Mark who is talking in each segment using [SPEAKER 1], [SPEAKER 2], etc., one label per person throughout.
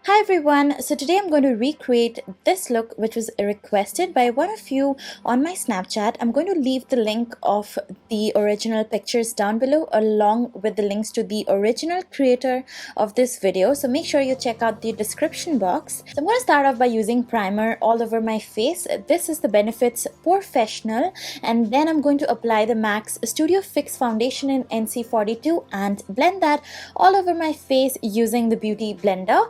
[SPEAKER 1] Hi everyone, so today I'm going to recreate this look which was requested by one of you on my Snapchat. I'm going to leave the link of the original pictures down below along with the links to the original creator of this video. So make sure you check out the description box. So I'm going to start off by using primer all over my face. This is the Benefits Professional, and then I'm going to apply the MAC Studio Fix foundation in NC42 and blend that all over my face using the Beauty Blender.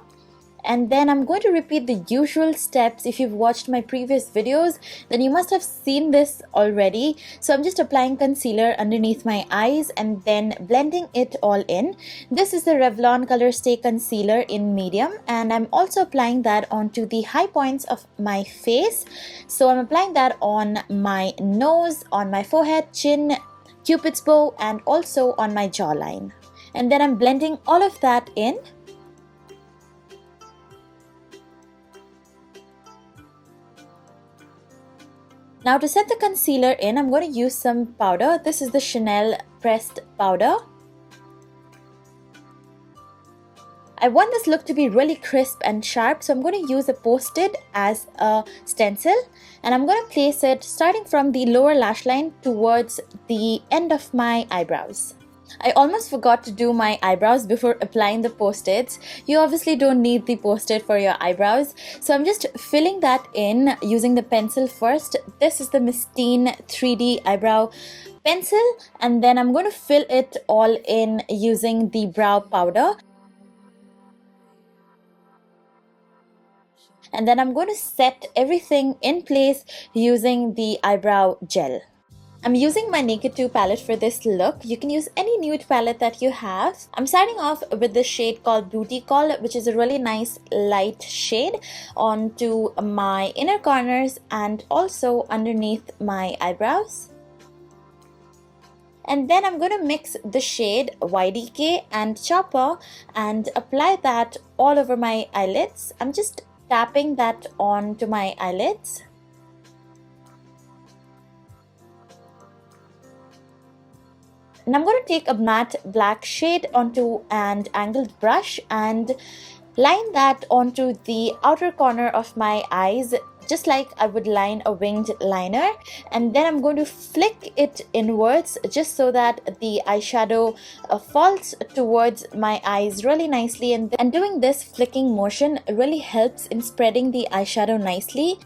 [SPEAKER 1] And then I'm going to repeat the usual steps. If you've watched my previous videos, then you must have seen this already. So I'm just applying concealer underneath my eyes and then blending it all in. This is the Revlon Color Stay Concealer in medium, and I'm also applying that onto the high points of my face. So I'm applying that on my nose, on my forehead, chin, cupid's bow, and also on my jawline. And then I'm blending all of that in. Now to set the concealer in, I'm going to use some powder. This is the Chanel pressed powder. I want this look to be really crisp and sharp, so I'm going to use a Post-it as a stencil, and I'm going to place it starting from the lower lash line towards the end of my eyebrows. I almost forgot to do my eyebrows before applying the Post-its. You obviously don't need the Post-it for your eyebrows. So I'm just filling that in using the pencil first. This is the Mistine 3D eyebrow pencil, and then I'm going to fill it all in using the brow powder. And then I'm going to set everything in place using the eyebrow gel. I'm using my Naked 2 palette for this look. You can use any nude palette that you have. I'm starting off with the shade called Booty Call, which is a really nice light shade, onto my inner corners and also underneath my eyebrows. And then I'm going to mix the shade YDK and Chopper and apply that all over my eyelids. I'm just tapping that onto my eyelids. And I'm going to take a matte black shade onto an angled brush and line that onto the outer corner of my eyes, just like I would line a winged liner. And then I'm going to flick it inwards just so that the eyeshadow falls towards my eyes really nicely. And doing this flicking motion really helps in spreading the eyeshadow nicely.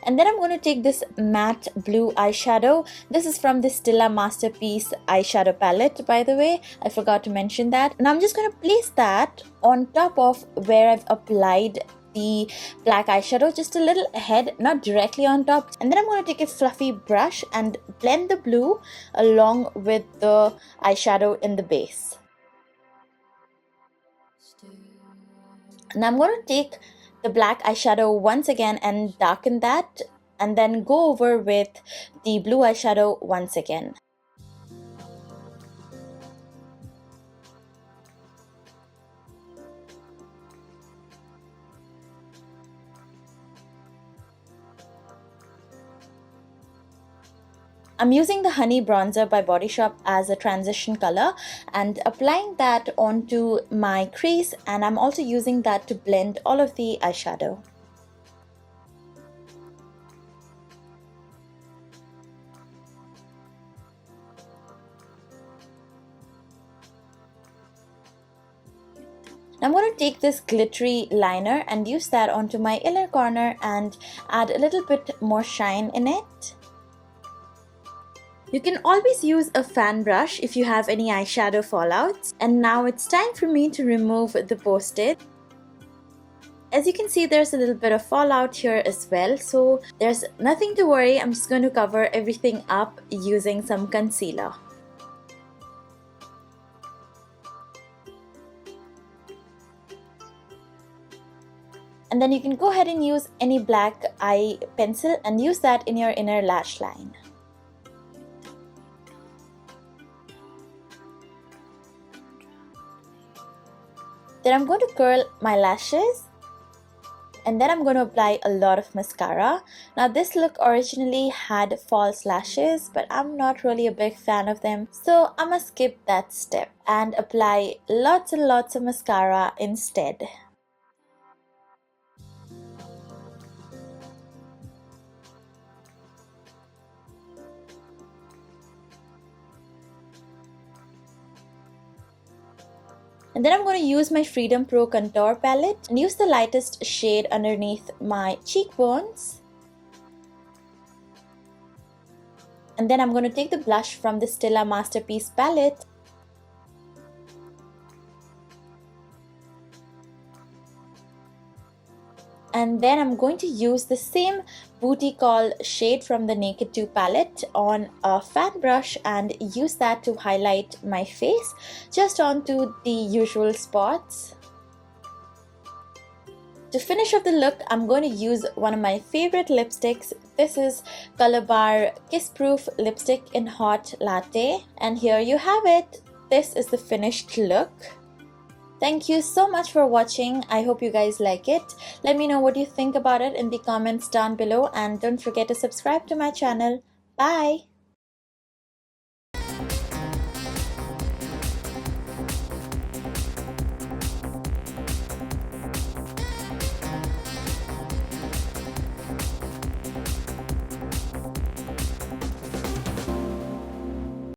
[SPEAKER 1] And then I'm going to take this matte blue eyeshadow. This is from the Stila Masterpiece eyeshadow palette, by the way. I forgot to mention that. And I'm just going to place that on top of where I've applied the black eyeshadow, just a little ahead, not directly on top. And then I'm going to take a fluffy brush and blend the blue along with the eyeshadow in the base. And I'm going to take the black eyeshadow once again and darken that, and then go over with the blue eyeshadow once again. I'm using the Honey Bronzer by Body Shop as a transition color and applying that onto my crease, and I'm also using that to blend all of the eyeshadow. I'm going to take this glittery liner and use that onto my inner corner and add a little bit more shine in it. You can always use a fan brush if you have any eyeshadow fallouts. And now it's time for me to remove the Post-it. As you can see, there's a little bit of fallout here as well, so there's nothing to worry. I'm just going to cover everything up using some concealer. And then you can go ahead and use any black eye pencil and use that in your inner lash line. Then I'm going to curl my lashes. And then I'm going to apply a lot of mascara. Now this look originally had false lashes, but I'm not really a big fan of them, so I'm gonna skip that step and apply lots and lots of mascara instead. And then I'm going to use my Freedom Pro Contour Palette and use the lightest shade underneath my cheekbones. And then I'm going to take the blush from the Stila Masterpiece palette and then I'm going to use the same Booty Call shade from the Naked 2 palette on a fan brush and use that to highlight my face just onto the usual spots. To finish off the look, I'm going to use one of my favorite lipsticks. This is Color Bar Kiss Proof Lipstick in Hot Latte. And here you have it. This is the finished look. Thank you so much for watching. I hope you guys like it. Let me know what you think about it in the comments down below and don't forget to subscribe to my channel. Bye!